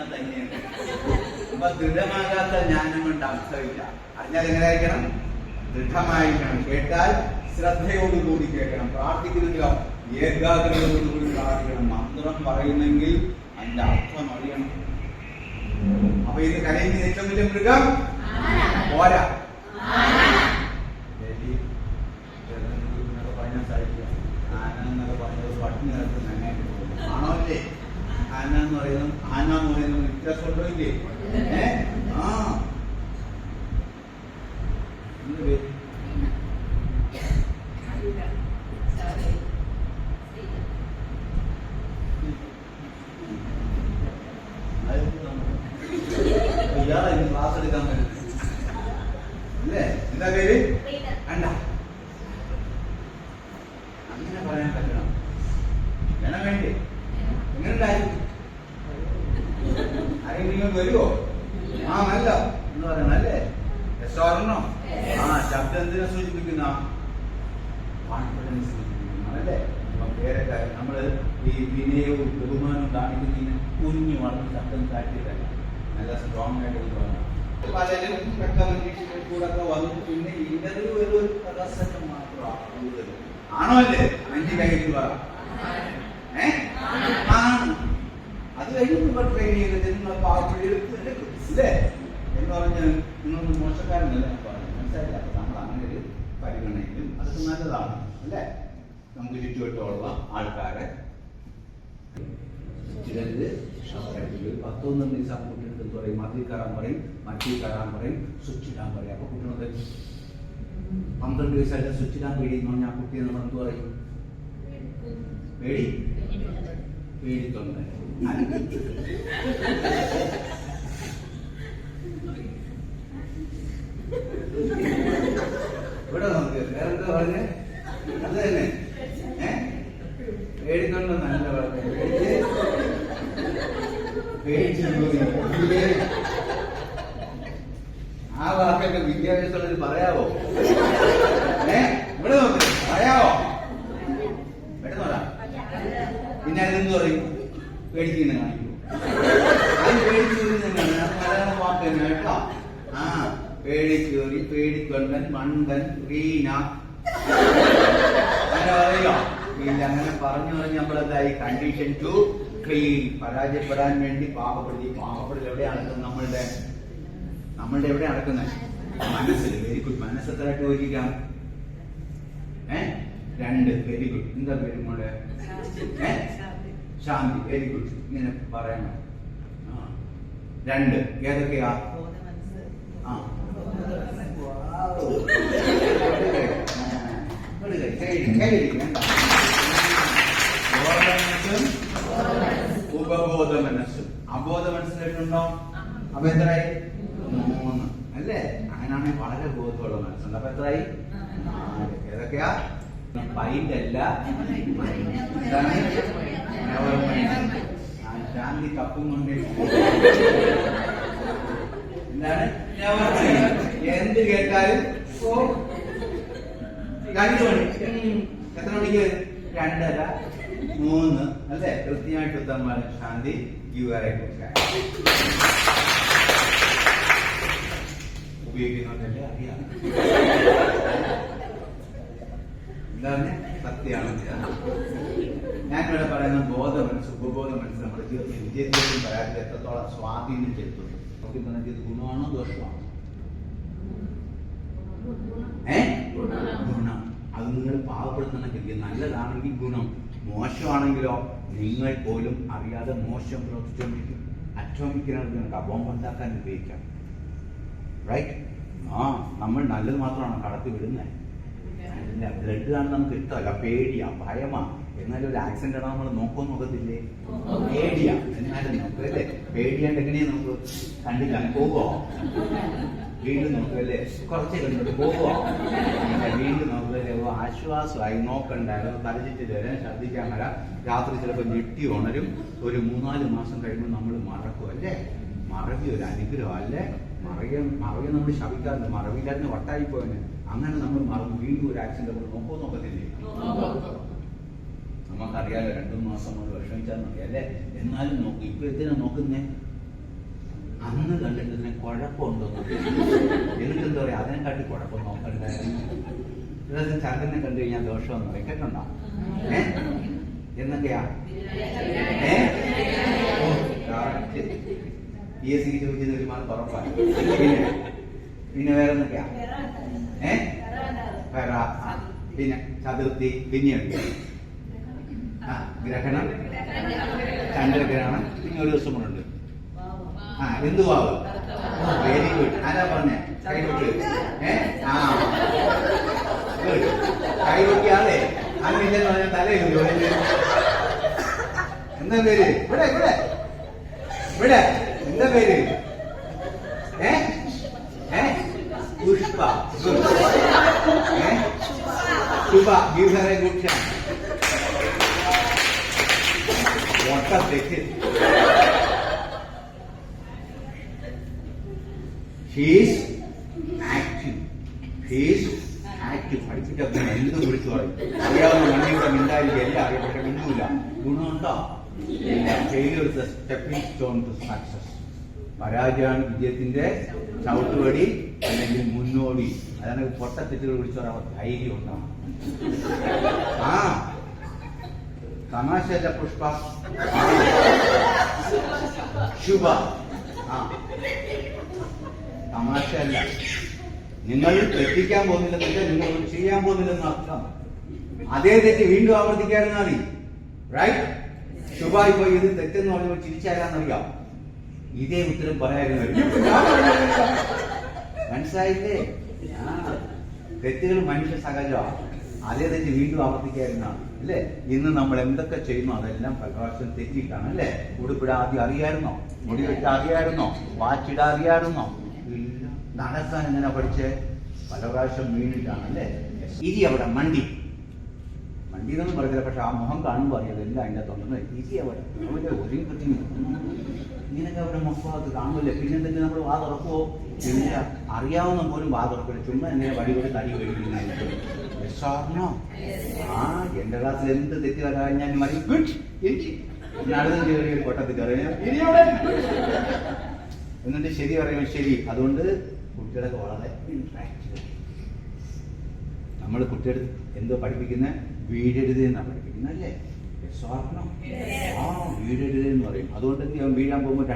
പറഞ്ഞാൽ തന്നെയാണ്. അപ്പൊ ദൃഢമാകാത്ത ജ്ഞാനം കൊണ്ട് അർത്ഥമില്ല. അറിഞ്ഞാൽ എങ്ങനെ ആയിരിക്കണം? ദൃഢമായിരിക്കണം. കേട്ടാൽ ശ്രദ്ധയോടുകൂടി കേൾക്കണം. പ്രാർത്ഥിക്കുന്നില്ല, ഏകാഗ്രതയോടുകൂടി പ്രാർത്ഥിക്കണം. മന്ത്രം പറയുന്നെങ്കിൽ അതിന്റെ അർത്ഥം അറിയണം. അപ്പൊ ഇത് കരയുന്ന ഏറ്റവും വലിയ മൃഗം പോരാ. പറഞ്ഞാൽ സാധിക്കുക. ആന എന്നൊക്കെ പറഞ്ഞത് പട്ടിണി കിടക്കുന്ന നന്നായിട്ട് പോകും. ആണോ അല്ലേ? ആന എന്ന് പറയുന്നത് വ്യത്യാസമുണ്ടോ ഇല്ലേ? ആ ഇയാളെ ക്ലാസ് എടുക്കാൻ പറ്റും അല്ലേ? എന്താ പേര്? അണ്ട. അങ്ങനെ പറയാൻ പറ്റണം. വേണം വേണ്ടേ? എങ്ങനെ ഉണ്ടായിരുന്നു? ആരെങ്കിലും വരുമോ? ആ നല്ല എന്ന് പറയണം അല്ലേ? റെസ്റ്റോറന്റോ? ആ ശബ്ദം എന്തിനെ സൂചിപ്പിക്കുന്ന? കോൺഫിഡൻസ് സൂചിപ്പിക്കുന്നു അല്ലേ? പേരൊക്കെ നമ്മള് ഈ വിനയവും ബഹുമാനവും കാണിക്കുന്നതിന് കുഞ്ഞു വളർന്ന് ശബ്ദം താഴ്ത്തിയിട്ടല്ല, നല്ല സ്ട്രോങ് ആയിട്ട് കൊണ്ടുപോകണം. പലരും കൂടെ വന്നു. പിന്നെ ഇന്റർവ്യൂ ഒരു പ്രദർശനം മാത്രമാണ് കൂടുതൽ. ആണോ അല്ലേ? അഞ്ച് കഴിഞ്ഞിട്ട് പറ. അത് കഴിഞ്ഞ് ട്രെയിൻ ചെയ്തിട്ട് നിങ്ങൾ പാവപ്പള്ളി അല്ലേ എന്ന് പറഞ്ഞ് നിങ്ങളൊന്നും മോശക്കാരനല്ല പറഞ്ഞു. മനസ്സിലായില്ല? അപ്പൊ നമ്മൾ അങ്ങനെ ഒരു പരിഗണനയിലും അതൊക്കെ നല്ലതാണ് അല്ലേ? നമുക്ക് ചുറ്റുവട്ടമുള്ള ആൾക്കാരെ ചിലര് 10 നിസാം കുട്ടികൾക്ക് എന്ത് പറയും? മതിൽ കയറാൻ പറയും, മറ്റിൽ കയറാൻ പറയും, സ്വിച്ച് ഇടാൻ പറയും. അപ്പൊ കുട്ടികളെ 12 വയസ്സായിട്ട് സ്വിച്ച് ഇടാൻ പേടി എന്ന് പറഞ്ഞാൽ ആ കുട്ടിയെ നമ്മൾ എന്ത് പറയും? പേടിത്തൊന്ന്. ഇവിടെ നോക്ക്, വേറെന്താ പറഞ്ഞേ? അത് തന്നെ പേടിത്തൊണ്ട് നല്ല പറഞ്ഞ ആ വാക്കൊക്കെ വിദ്യാഭ്യാസമുള്ളവർ പറയാവോ? ഇവിടെ നോക്ക്, പറയാവോ? പെട്ടെന്നോടാ. പിന്നെ അതെന്ത് പറയും? പേടിക്കുന്ന കാണിക്കൂ. അത് പേടിച്ചൂരി തന്നെയാണ്. അത് മലയാളം വാക്ക് തന്നെ കേട്ടോ. ആ പേടിച്ചൂരി, പേടിത്തൊണ്ടൻ, മണ്ടൻ, റീന അങ്ങനെ പറയോ? ഇല്ല. അങ്ങനെ പറഞ്ഞു നമ്മളെന്തായി? Condition to clean. പരാജയപ്പെടാൻ വേണ്ടി പാകപ്പെടുത്തി. പാകപ്പെടൽ എവിടെയാണ് നടക്കുന്നത്? നമ്മളുടെ എവിടെ നടക്കുന്നത്? മനസ്സിൽ. Very good. മനസ്സെത്രയായിട്ട് യോജിക്കാം? 2. Very good. എന്താ പേര് മോളെ? ശാന്തി. Very good. ഇങ്ങനെ പറയണം. 2 ഏതൊക്കെയാ? ഉപബോധ മനസ്സും അബോധ മനസ്സിലായിട്ടുണ്ടോ? അപ്പൊ എത്രയായി? 3 അല്ലേ? അങ്ങനെയാണെങ്കിൽ വളരെ ബോധമുള്ള മനസ്സുണ്ട്. അപ്പൊ എത്രയായി? 4. ഏതൊക്കെയാ? മൈൻഡ് അല്ല, എന്താണ്? ശാന്തി കപ്പും കൊണ്ട് എന്താണ്? എന്ത് കേട്ടാലും 2 മണി. എത്ര മണിക്ക്? 2:30, 3 അല്ലേ? കൃത്യമായിട്ട് ഉത്തമ ശാന്തി. ഉപയോഗിക്കുന്നതല്ലേ അറിയാം. എന്താണ്? സത്യമാണ്. ഞാനിവിടെ പറയുന്ന ബോധ മനസ്സ്, ഉപബോധ മനസ്സ് നമ്മുടെ വിജയത്തിലും പരാജയത്തിൽ എത്രത്തോളം സ്വാധീനം ചെലുത്തുന്നു. ഇത് ഗുണമാണോ ദോഷമാണോ? ഗുണം. അത് നിങ്ങൾ പാകപ്പെടുത്തണമെങ്കിൽ നല്ലതാണെങ്കിൽ ഗുണം, മോശമാണെങ്കിലോ നിങ്ങൾ പോലും അറിയാതെ മോശം പ്രവർത്തിച്ചുകൊണ്ടിരിക്കും. അറ്റോമിക് എനർജി നമുക്ക് ബോംബ് ഉണ്ടാക്കാൻ ഉപയോഗിക്കാം. റൈറ്റ്? നമ്മൾ നല്ലത് മാത്രമാണ് കടത്തി വിടുന്നത്. അല്ല, ബ്ലഡ് കാണാൻ നമുക്ക് ഇഷ്ടമല്ല, പേടിയാ, ഭയമാ. എന്നാലും ഒരു ആക്സിഡന്റ് ആണോ നമ്മൾ നോക്കത്തില്ലേ? പേടിയാ. എന്നാലും നോക്കുക അല്ലേ? പേടിയാണ്ട് എങ്ങനെയാ നമുക്ക് കണ്ടില്ല പോവോ? വീണ്ടും നോക്കല്ലേ? കുറച്ച് കണ്ടിട്ട് പോവോ? വീണ്ടും നോക്കല്ലേ? ആശ്വാസമായി നോക്കണ്ടായിരുന്നു. തലചിറ്റിൽ വരാൻ ശ്രദ്ധിക്കാൻ വരാം. രാത്രി ചിലപ്പോൾ ഞെട്ടി ഉണരും. ഒരു 3-4 മാസം കഴിയുമ്പോൾ നമ്മൾ മറക്കും അല്ലേ? മറവി ഒരു അനുഗ്രഹം അല്ലേ? മറവിയെ നമ്മൾ ശപിക്കാറുണ്ട്. മറവില്ലാതെ വട്ടായി പോയതിന് അങ്ങനെ നമ്മൾ മറന്നു. വീണ്ടും ഒരു ആക്സിഡന്റ് നമ്മൾ നോക്കത്തില്ലേ? നമുക്കറിയാലോ, 2 മാസം കൊണ്ട് വിഷമിച്ചാൽ മതി അല്ലേ? എന്നാലും നോക്കും. ഇപ്പൊ എന്തിനാ നോക്കുന്നേ? അന്ന് കണ്ടിട്ട് ഇതിന് കുഴപ്പമുണ്ടോ എന്നിട്ട് എന്താ പറയാ അതിനെക്കാട്ടി കുഴപ്പം നോക്കണ്ടായിരുന്നു. ചന്ദ്രനെ കണ്ടു കഴിഞ്ഞാൽ ദോഷമെന്ന് പറയും, കേട്ടുണ്ടോ? എന്നൊക്കെയാ PSC ചോദിച്ചത് ഒരു മാസം ഉറപ്പാണ്. പിന്നെ വേറെ എന്തൊക്കെയാ? പിന്നെ ചതുർത്ഥി, പിന്നെയുണ്ട് ഗ്രഹണം, ചന്ദ്രഗ്രഹണം, പിന്നെ ഒരു ദിവസം കൂടെ ഉണ്ട്. എന്ത് വാവ്? Very good. ആരാ പറഞ്ഞേ? കൈകൊട്ടി. കൈകൊട്ടിയാളെ അന്നില്ലെന്ന് പറഞ്ഞാൽ തലയില്ല. എന്താ പേര്? ഇവിടെ ഇവിടെ ഇവിടെ എന്താ പേര്? പുഷ്പ. ശുഭ. Give her a good chance. What a decade. She is active. She is active. പഠിപ്പിച്ചപ്പോൾ എന്ത് വിളിച്ചു പറയും? അറിയാവുന്ന മണ്ണിയുടെ മിണ്ടായിരിക്കും, എല്ലാം അറിയാം, പക്ഷെ മിണ്ടൂല. ഗുണമുണ്ടോ? Failure is a stepping stone to success. പരാജയമാണ് വിജയത്തിന്റെ ചവിട്ടുപടി അല്ലെങ്കിൽ മുന്നോടി. അതാണ് പൊട്ടത്തെറ്റുകൾ വിളിച്ചു പറയാൻ ധൈര്യം ഉണ്ടാവും. തമാശയല്ല പുഷ്പ. ശുഭ. തമാശയല്ല. നിങ്ങൾ തെറ്റിക്കാൻ പോകുന്നില്ലെന്ന് വെച്ചാൽ നിങ്ങൾ ചെയ്യാൻ പോകുന്നില്ലെന്ന് അർത്ഥം. അതേ തെറ്റ് വീണ്ടും ആവർത്തിക്കാനും മതി. റൈറ്റ്? ശുഭായി പോയി ഇത് തെറ്റെന്ന് പറയുമ്പോൾ ചിരിച്ചാരാന്നറിയാം. ഇതേ ഉത്തരം പറയായിരുന്നു. മനസ്സിലായില്ലേ? തെറ്റുകൾ മനുഷ്യ സഹജമാണ്. അതേ തെറ്റ് വീണ്ടും ആവർത്തിക്കായിരുന്നാണ് അല്ലേ? ഇന്ന് നമ്മൾ എന്തൊക്കെ ചെയ്യുന്നു അതെല്ലാം പ്രകാശം തെറ്റിയിട്ടാണ് അല്ലേ? ഉടുപ്പിടാ ആദ്യം അറിയായിരുന്നോ? മുടി വെച്ച അറിയായിരുന്നോ? വാച്ചിടാ അറിയായിരുന്നോ? ഇല്ല. നടക്കാൻ എങ്ങനെ പഠിച്ച്? പല പ്രാവശ്യം വീണിട്ടാണ് അല്ലേ? ഇരി അവിടെ മണ്ടി എന്നൊന്നും പറയത്തില്ല, പക്ഷെ ആ മുഖം കാണുമ്പോൾ അറിയാം എല്ലാം അതിൻ്റെ അകത്തുണ്ടെന്ന്. ഇരി അവിടെ അവിടെ ഒരുങ്ങി കിട്ടി ഇങ്ങനെയൊക്കെ അവിടെ മുഖത്ത് കാണുമല്ലേ? പിന്നെ എന്തെങ്കിലും നമ്മൾ വാ തുറക്കുമോ? ഇല്ല. അറിയാവുന്ന പോലും വാ തുറക്കില്ല. ചുമ്മാ എങ്ങനെ വടി കൊണ്ട് തടി കഴിക്കുന്നതായിരിക്കും. എന്റെ ക്ലാസ്സിൽ എന്ത് തെറ്റി വരാൻ ഞാൻ മതി ഗുഡ് നടന്നു കയറിയ കൊട്ടത്തിൽ കയറിയ എന്നിട്ട് ശരി പറയുമ്പോൾ ശരി. അതുകൊണ്ട് കുട്ടികളൊക്കെ വളരെ ഇൻട്രാക്റ്റീവ്. നമ്മൾ കുട്ടികൾ എന്തോ പഠിപ്പിക്കുന്നത് വീഴരുത് എന്നാണ് പഠിപ്പിക്കുന്നത് അല്ലേ? വീഴരുത് എന്ന് പറയും. അതുകൊണ്ട് വീഴാൻ പോകുമ്പോൾ